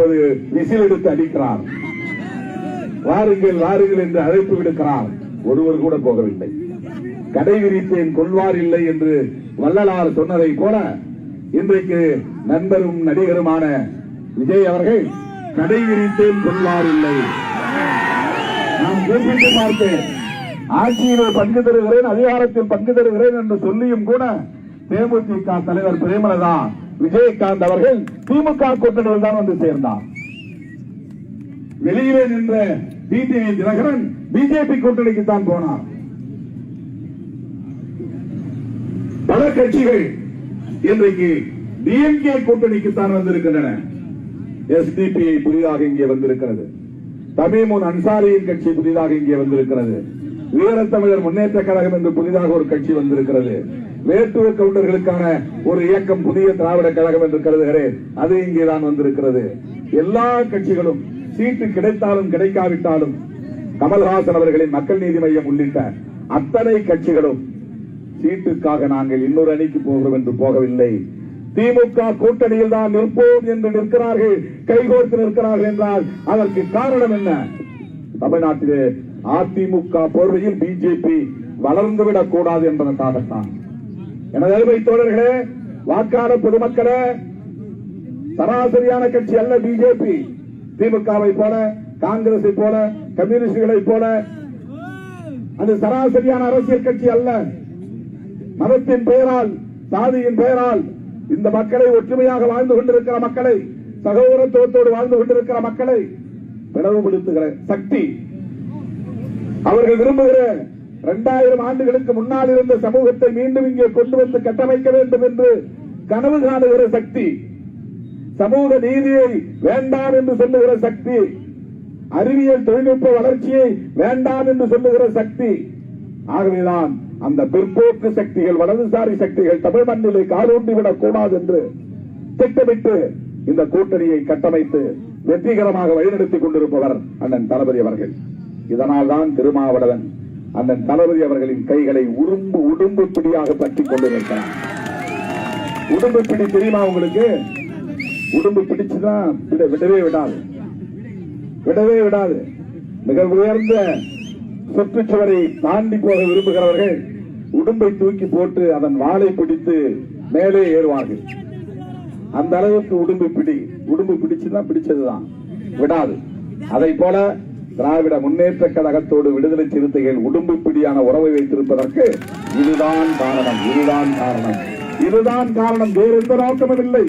இப்போது விசில் எடுத்து அடிக்கிறார். வாருங்கள் வாருங்கள் என்று அழைப்பு விடுக்கிறார். ஒருவர் கூட போகவில்லை. கடை விரித்தேன் கொள்வார் இல்லை என்று வள்ளலார் சொன்னதை போல இன்றைக்கு நண்பரும் நடிகருமான விஜய் அவர்கள் கடை விரித்தேன் கொள்வார் இல்லை. நான் கூப்பிட்டு பார்த்தேன், ஆட்சியில் பங்கு தருகிறேன், அதிகாரத்தில் பங்கு தருகிறேன் என்று சொல்லியும் கூட தேமுதிக தலைவர் பிரேமலதா விஜயகாந்த் அவர்கள் திமுக கூட்டணியில் தான் வந்து சேர்ந்தார். வெளியிலே நின்ற டிடிவி தினகரன் பிஜேபி கூட்டணிக்கு தான் போனார். பல கட்சிகள் இன்றைக்கு டிஎம்கே கூட்டணிக்கு தான் வந்திருக்கின்றன. எஸ்டிபி புதிதாக இங்கே வந்திருக்கிறது. தமிமுன் அன்சாரியின் கட்சி புதிதாக இங்கே வந்திருக்கிறது. வீரத்தமிழர் முன்னேற்ற கழகம் என்று புதிதாக ஒரு கட்சி வந்திருக்கிறது. வேட்டுவ கவுண்டர்களுக்கான ஒரு இயக்கம் புதிய திராவிட கழகம் என்று கருதுகிறேன், அது இங்கேதான் வந்திருக்கிறது. எல்லா கட்சிகளும் சீட்டு கிடைத்தாலும் கிடைக்காவிட்டாலும் கமல்ஹாசன் அவர்களின் மக்கள் நீதி மையம் உள்ளிட்ட அத்தனை கட்சிகளும் சீட்டுக்காக நாங்கள் இன்னொரு அணிக்கு போகிறோம் என்று போகவில்லை. திமுக கூட்டணியில் தான் நிற்போம் என்று நிற்கிறார்கள், கைகோர்த்து நிற்கிறார்கள் என்றால் அதற்கு காரணம் என்ன? தமிழ்நாட்டிலே அதிமுக போர்வையில் பிஜேபி வளர்ந்துவிடக் கூடாது என்பதற்காகத்தான். எனது அருமை தோழர்களே, வாக்காளர் பொதுமக்களே, சராசரியான கட்சி அல்ல பிஜேபி. திமுகவை போல, காங்கிரஸை போல, கம்யூனிஸ்டுகளை போல அது சராசரியான அரசியல் கட்சி அல்ல. மதத்தின் பெயரால், சாதியின் பெயரால் இந்த மக்களை, ஒற்றுமையாக வாழ்ந்து கொண்டிருக்கிற மக்களை, சகோதரத்துவத்தோடு வாழ்ந்து கொண்டிருக்கிற மக்களை பிளவுபடுத்துகிற சக்தி, அவர்கள் விரும்புகிற 2000 ஆண்டுகளுக்கு முன்னால் இருந்த சமூகத்தை மீண்டும் இங்கே கொண்டு வந்து கட்டமைக்க வேண்டும் என்று கனவு காணுகிற சக்தி, சமூக நீதியை வேண்டாம் என்று சொல்லுகிற சக்தி, அறிவியல் தொழில்நுட்ப வளர்ச்சியை வேண்டாம் என்று சொல்லுகிற சக்தி. ஆகவேதான் அந்த பிற்போக்கு சக்திகள், வலதுசாரி சக்திகள் தமிழ் மண்ணிலே காலூண்டிவிடக் கூடாது என்று திட்டமிட்டு இந்த கூட்டணியை கட்டமைத்து வெற்றிகரமாக வழிநடத்திக் கொண்டிருப்பவர் அண்ணன் தளபதி அவர்கள். இதனால் தான் திருமாவளவன் அண்ணன் தளபதி அவர்களின் கைகளை உடும்பு பிடியாக பற்றிக் கொண்டிருக்கிறார். உடும்பு பிடி தெரியுமா உங்களுக்கு? உடும்பு பிடிச்சுதான் விடவே விடாது, விடவே விடாது. மிக உயர்ந்த சுற்றுச்சுவரை தாண்டி போக விரும்புகிறவர்கள் உடும்பை தூக்கி போட்டு அதன் வாளை பிடித்து மேலே ஏறுவார்கள். அந்த அளவுக்கு உடும்பு பிடிச்சுதான் பிடிச்சதுதான், விடாது. அதை போல திராவிட முன்னேற்ற கழகத்தோடு விடுதலை சிறுத்தைகள் உடும்பு பிடியான உறவை வைத்திருப்பதற்கு இதுதான் காரணம், இதுதான் காரணம், இதுதான் காரணம். வேறு எந்த நோக்கமும் இல்லை.